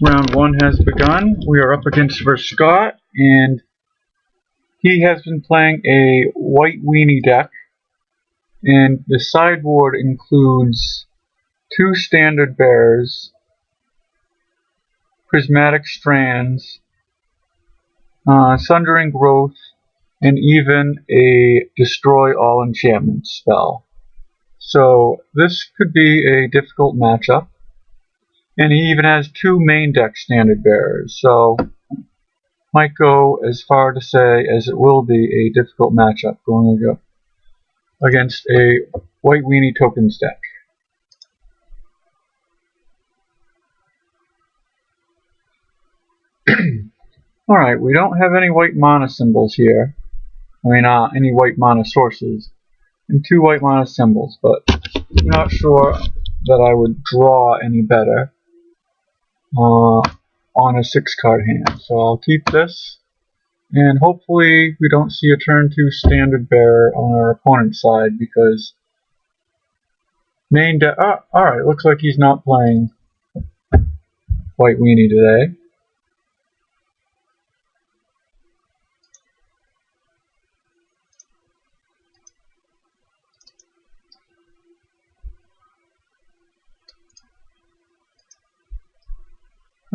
Round one has begun. We are up against Scott, and he has been playing a white weenie deck, and the sideboard includes 2 standard bears, prismatic strands, sundering growth, and even a destroy all enchantments spell. So this could be a difficult matchup. And he even has 2 main deck standard bearers, so might go as far to say as it will be a difficult matchup going against a white weenie tokens deck. Alright, we don't have any white mana symbols here. I mean, any white mana sources. And 2 white mana symbols, but I'm not sure that I would draw any better on a 6-card hand. So I'll keep this, and hopefully we don't see a turn 2 standard bearer on our opponent's side, because main deck. Alright, looks like he's not playing white weenie today.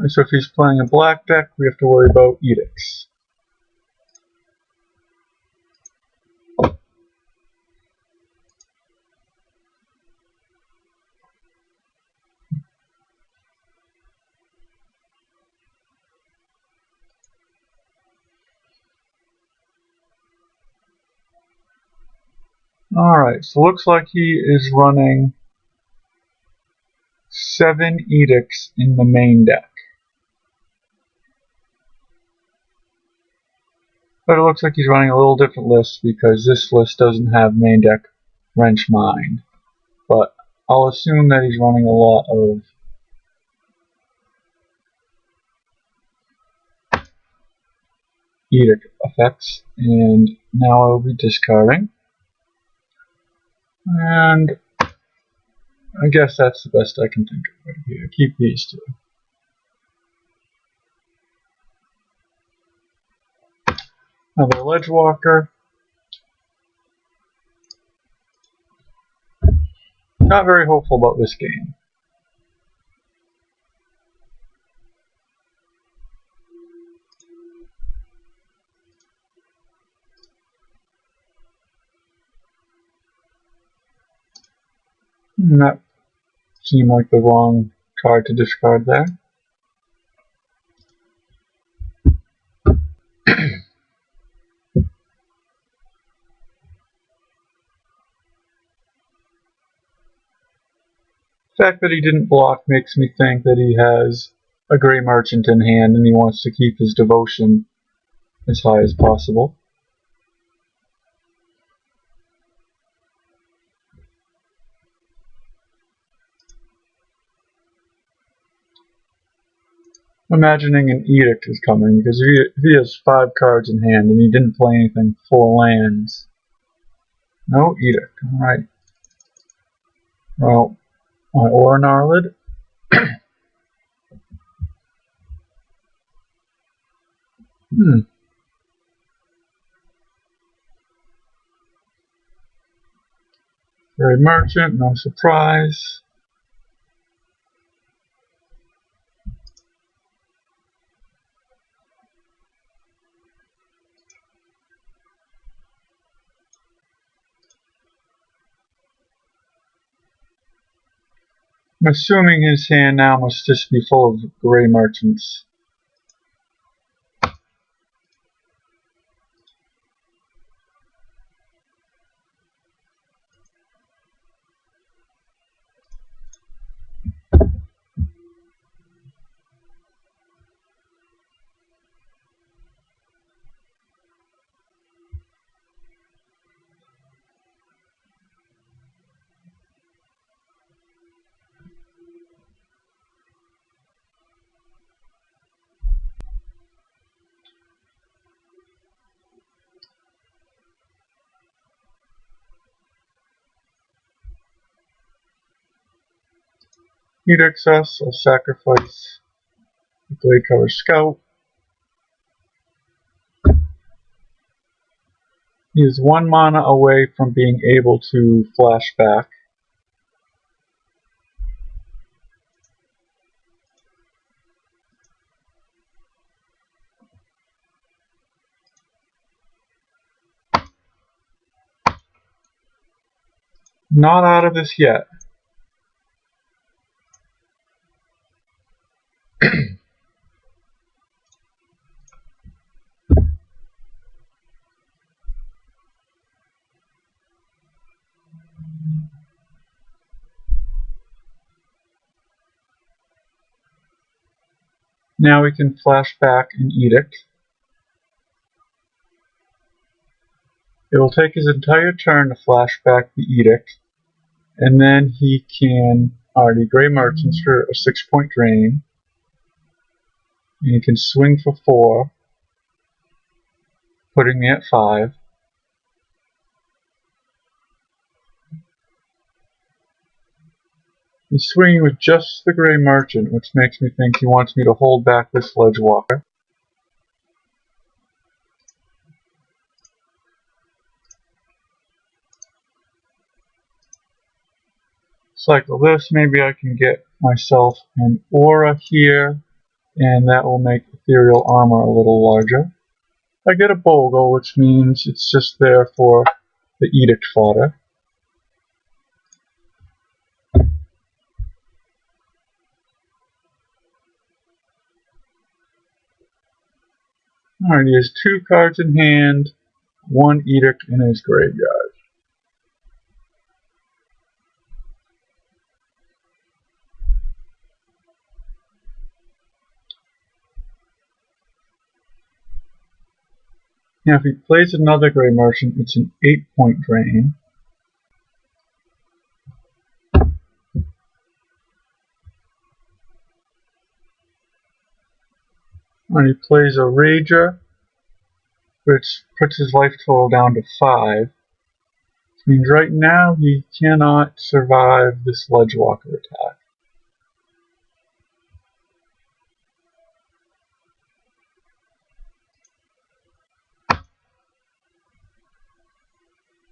So if he's playing a black deck, we have to worry about edicts. Alright, so looks like he is running 7 edicts in the main deck. But it looks like he's running a little different list, because this list doesn't have main deck Wrench Mind. But I'll assume that he's running a lot of edict effects. And now I'll be discarding. And I guess that's the best I can think of right here. Keep these 2. Another Ledgewalker. Not very hopeful about this game. That seemed like the wrong card to discard there. The fact that he didn't block makes me think that he has a Grey Merchant in hand and he wants to keep his devotion as high as possible. Imagining an edict is coming, because if he has 5 cards in hand and he didn't play anything 4 lands. No edict, alright. Well, my Aura Gnarlid. Very Merchant, no surprise. I'm assuming his hand now must just be full of Grey Merchants. Edicts us, I'll sacrifice Blade Cover Scout. He is 1 mana away from being able to flash back. Not out of this yet. Now we can flash back an Edict. It will take his entire turn to flash back the Edict, and then he can already Grey Merchants for a 6-point drain, and he can swing for 4, putting me at 5. He's swinging with just the Grey Merchant, which makes me think he wants me to hold back this Ledgewalker. Cycle this, maybe I can get myself an Aura here, and that will make Ethereal Armor a little larger. I get a Bogle, which means it's just there for the Edict fodder. Alright, he has 2 cards in hand, 1 Edict in his graveyard. Now if he plays another Grey Merchant, it's an 8-point drain. When he plays a Rager, which puts his life total down to 5, which means right now he cannot survive this Ledgewalker attack.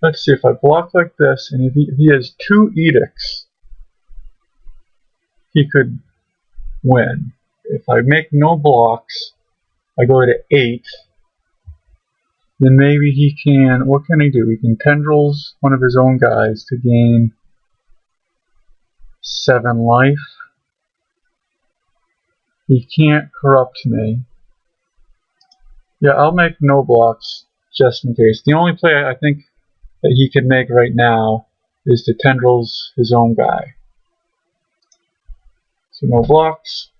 Let's see, if I block like this, and if he has 2 Edicts, he could win. If I make no blocks, I go to 8, then maybe he can, what can he do? He can Tendrils one of his own guys to gain 7 life. He can't corrupt me. Yeah, I'll make no blocks just in case. The only play I think that he can make right now is to Tendrils his own guy. So no blocks.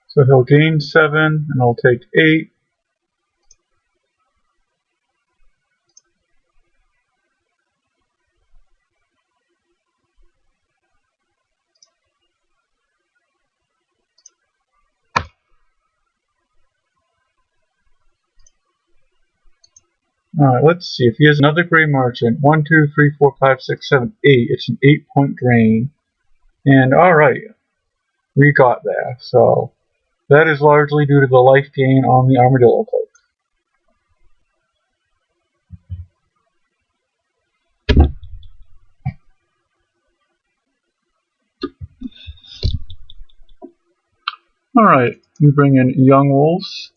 So he'll gain 7, and I'll take 8. Alright, let's see. If he has another Grey Merchant, 1, 2, 3, 4, 5, 6, 7, 8, it's an 8-point drain. And alright, we got there. So that is largely due to the life gain on the Armadillo Cloak. Alright, we bring in Young Wolves.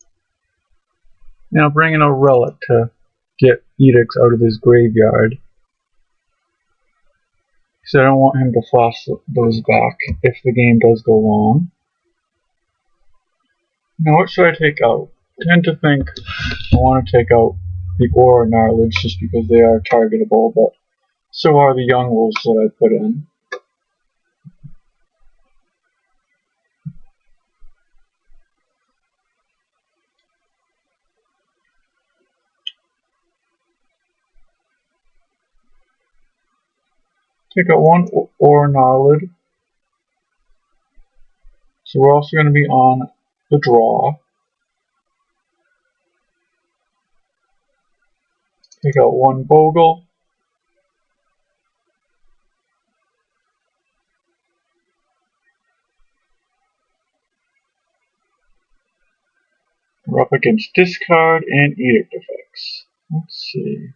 Now bring in a Relic to get Edicts out of his graveyard. So I don't want him to flash those back if the game does go long. Now what should I take out? I tend to think I want to take out the Aura Gnarlage just because they are targetable, but so are the Young Wolves that I put in. Take out one Gnarlid. So we're also going to be on the draw. Take out one Bogle. We're up against discard and edict effects. Let's see.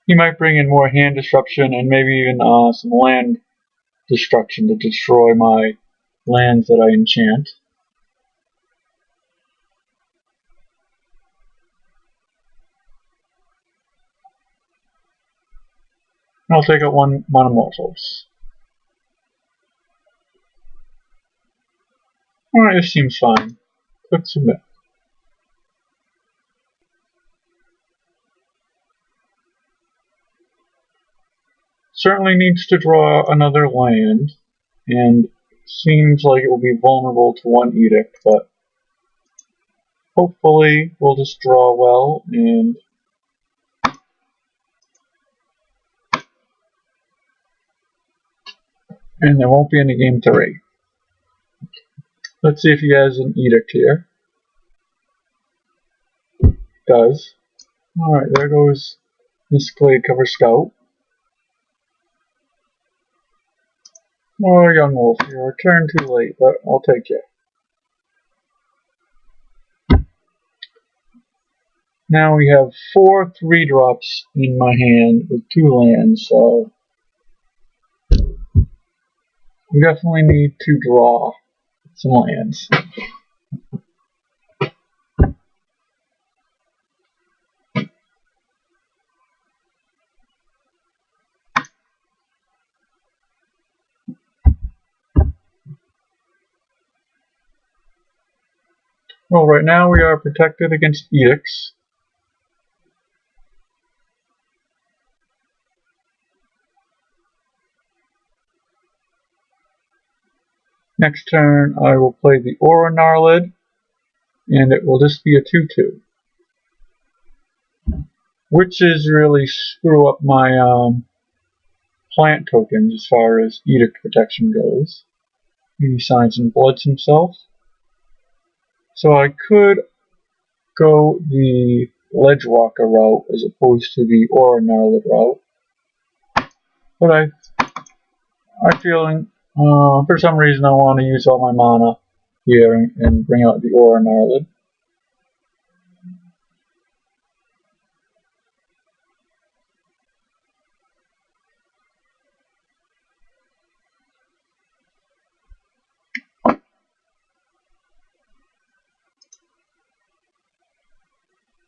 He might bring in more hand disruption and maybe even some land destruction to destroy my lands that I enchant. And I'll take out one Monomorphos. Alright, this seems fine. Click submit. Certainly needs to draw another land, and seems like it will be vulnerable to one edict, but hopefully we'll just draw well and there won't be any game 3. Let's see if he has an edict here. Does. Alright, there goes Misclade Cover Scout. Oh, Young Wolf, you returned too late, but I'll take you. Now we have 4 3-drops in my hand with 2 lands, so we definitely need to draw some lands. Well, right now we are protected against edicts. Next turn I will play the Gnarlid, and it will just be a 2/2. Witches really screw up my plant tokens as far as edict protection goes. He signs and bloods himself. So I could go the Ledgewalker route as opposed to the Gnarlid route. But I'm feeling, for some reason I want to use all my mana here and bring out the Gnarlid.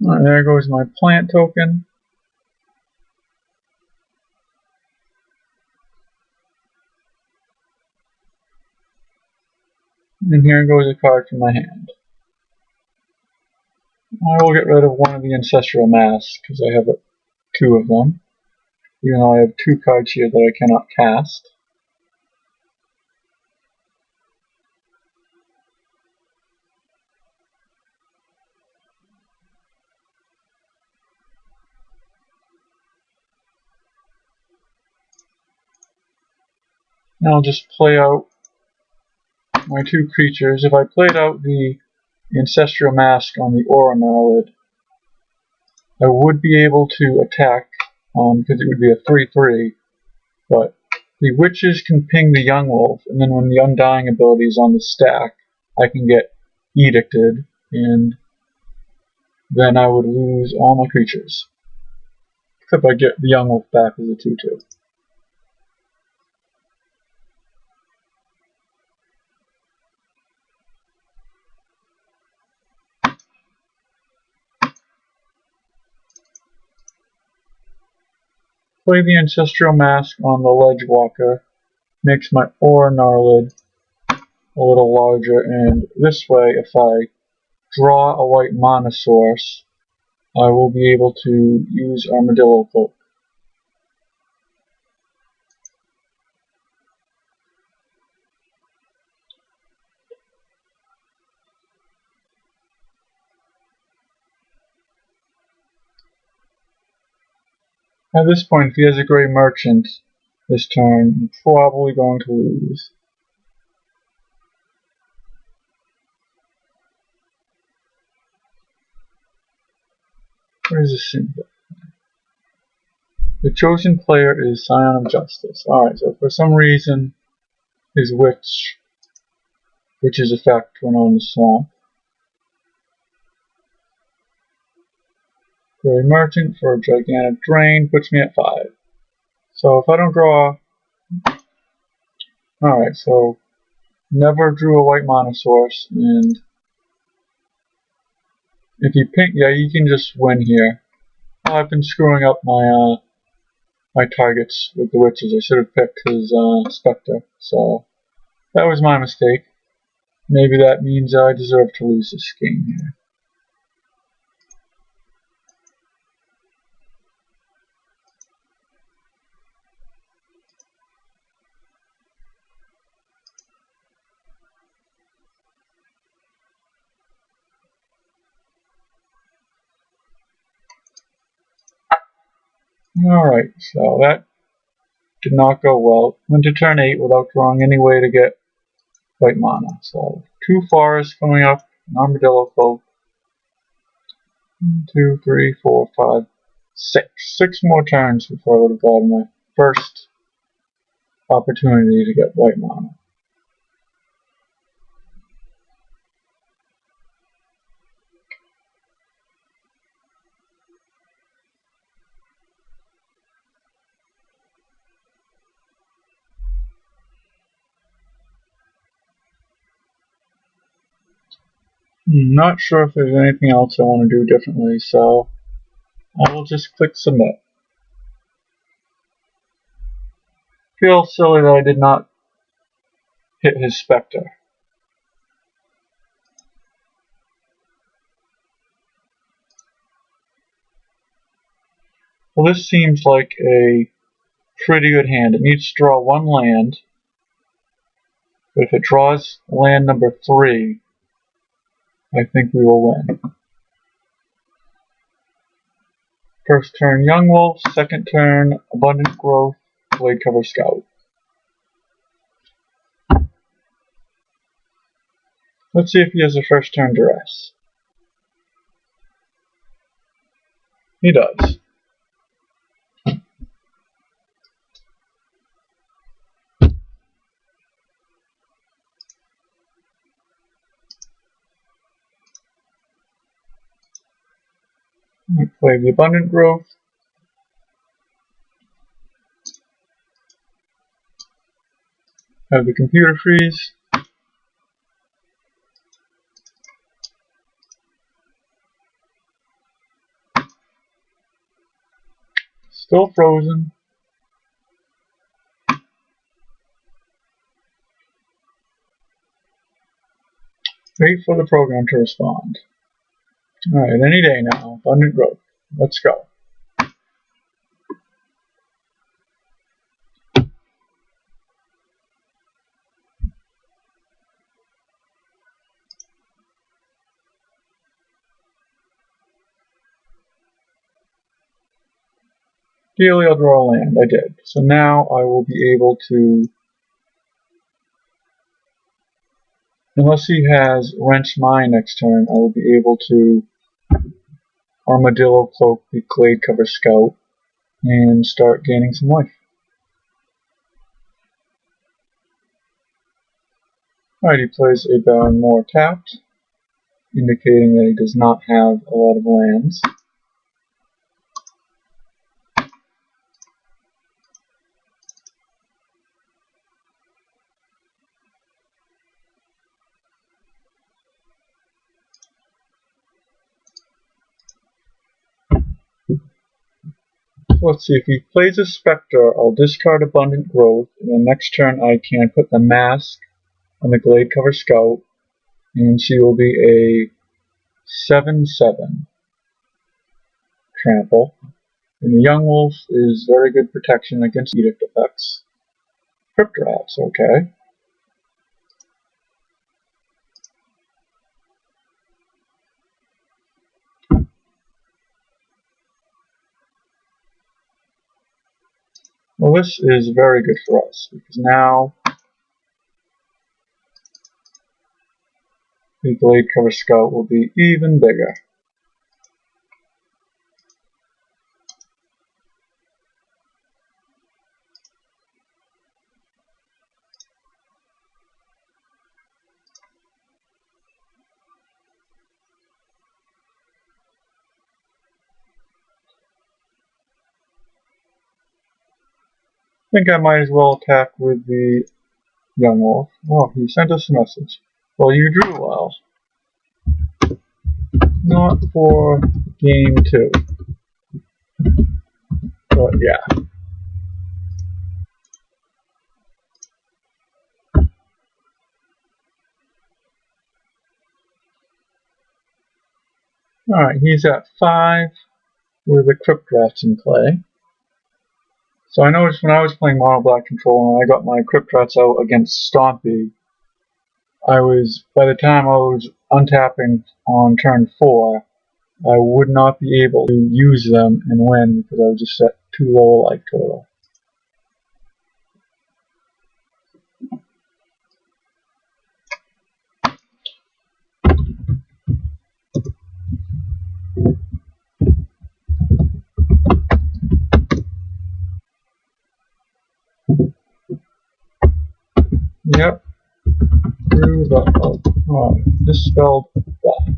Alright, there goes my plant token. And here goes a card from my hand. I will get rid of one of the Ancestral Masks because I have 2 of them. Even though I have 2 cards here that I cannot cast. Now I'll just play out my 2 creatures. If I played out the Ancestral Mask on the Gnarlid, I would be able to attack because it would be a 3/3, but the Witches can ping the Young Wolf, and then when the Undying ability is on the stack, I can get edicted, and then I would lose all my creatures. Except I get the Young Wolf back as a 2/2. Play the Ancestral Mask on the Ledgewalker, makes my Gnarlid a little larger, and this way, if I draw a white mana source, I will be able to use Armadillo Cloak. At this point, if he has a Gray Merchant this turn, I'm probably going to lose. Where's the symbol? The chosen player is Scion of Justice. Alright, so for some reason, his Witch's effect went on the swamp. Gray Merchant for a gigantic drain puts me at 5. So if I don't draw... Alright, so never drew a white mana source, and if you pink, yeah, you can just win here. I've been screwing up my my targets with the Witches. I should have picked his Spectre, so that was my mistake. Maybe that means I deserve to lose this game here. Alright, so that did not go well. Went to turn 8 without drawing any way to get white mana. So 2 forests coming up, an Armadillo Cloak. 1, 2, 3, 4, 5, 6. 6 more turns before I would have gotten my first opportunity to get white mana. Not sure if there's anything else I want to do differently, so I will just click submit. Feels silly that I did not hit his Spectre. Well, this seems like a pretty good hand. It needs to draw 1 land, but if it draws land number 3, I think we will win. First turn Young Wolf, second turn Abundant Growth, Blade Cover Scout. Let's see if he has a first turn Duress. He does. We play the Abundant Growth. Have the computer freeze. Still frozen. Wait for the program to respond. Alright, any day now. Abundant Growth. Let's go. Ideally, I'll draw a land. I did. So now I will be able to, unless he has Wrench Mine next turn, I will be able to Armadillo Cloak the Glade Cover Scout and start gaining some life. Alright, he plays a Baron Moor tapped, indicating that he does not have a lot of lands. Let's see, if he plays a Spectre, I'll discard Abundant Growth, and then next turn I can put the Mask on the Glade Cover Scout, and she will be a 7/7 trample. And the Young Wolf is very good protection against edict effects. Cryptrats, okay. Well, this is very good for us, because now the Blade Cover Scout will be even bigger. I think I might as well attack with the young wolf. Oh, he sent us a message. Well, you drew well. Not for game 2. But yeah. Alright, he's at 5 with the Crypt Rats in play. So I noticed when I was playing Mono Black Control and I got my Crypt Rats out against Stompy, by the time I was untapping on turn 4, I would not be able to use them and win because I was just at too low a life total. Yep. Through the misspelled that.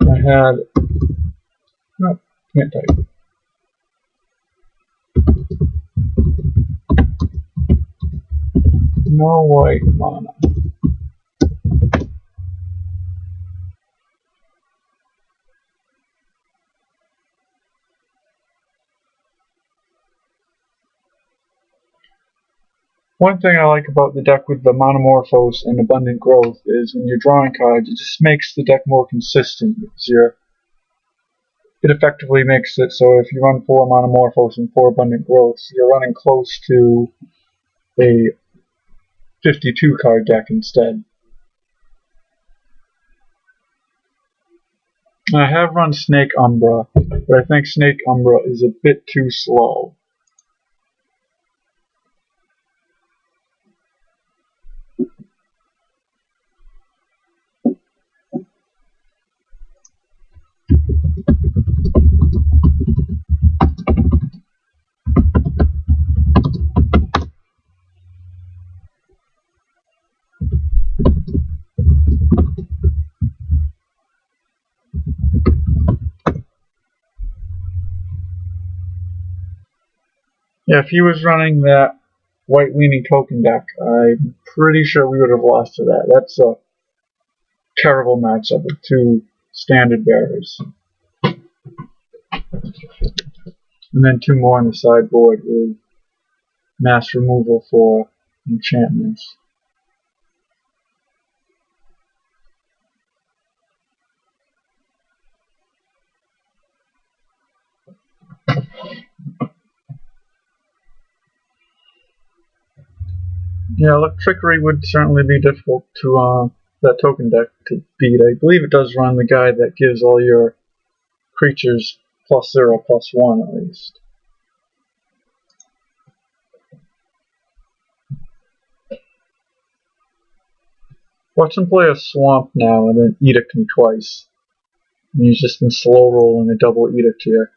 I had no, can't type. No white mana. One thing I like about the deck with the Monomorphose and Abundant Growth is when you're drawing cards, it just makes the deck more consistent because it effectively makes it so if you run 4 Monomorphose and 4 Abundant Growth, you're running close to a 52 card deck instead. I have run Snake Umbra, but I think Snake Umbra is a bit too slow. Yeah, if he was running that white leaning token deck, I'm pretty sure we would have lost to that. That's a terrible matchup with 2 standard bearers. And then 2 more on the sideboard with mass removal for enchantments. Yeah, look, Trickery would certainly be difficult to that token deck to beat. I believe it does run the guy that gives all your creatures +0/+1 at least. Watch him play a Swamp now and then Edict me twice. And he's just been slow rolling a double Edict here.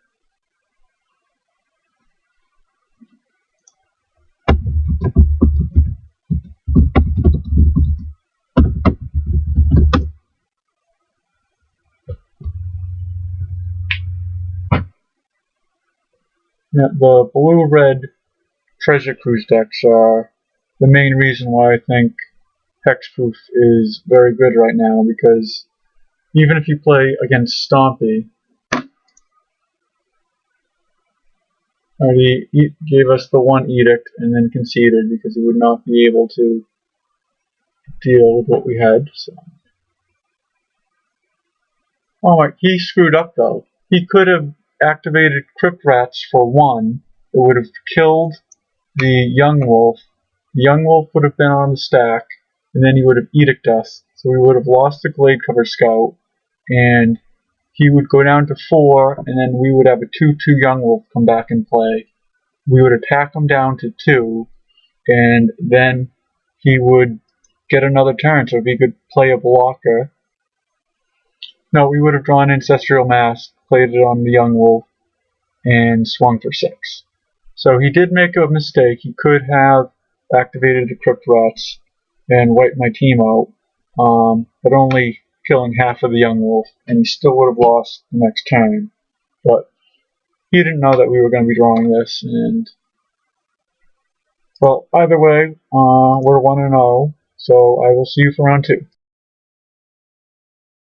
Yeah, the blue-red Treasure Cruise decks are the main reason why I think Hexproof is very good right now, because even if you play against Stompy, he gave us the 1 Edict and then conceded because he would not be able to deal with what we had. So. Oh, he screwed up though. He could have activated Crypt Rats for 1. It would have killed the young wolf. The young wolf would have been on the stack, and then he would have Edict us. So we would have lost the Glade Cover Scout, and he would go down to 4, and then we would have a 2/2 young wolf come back and play. We would attack him down to 2, and then he would get another turn, so if he could play a blocker. No, we would have drawn Ancestral Mask, played it on the young wolf, and swung for 6. So he did make a mistake. He could have activated the Crypt Rats and wiped my team out, but only killing half of the young wolf, and he still would have lost the next turn. But he didn't know that we were going to be drawing this, and well, either way, we're 1-0, so I will see you for round 2.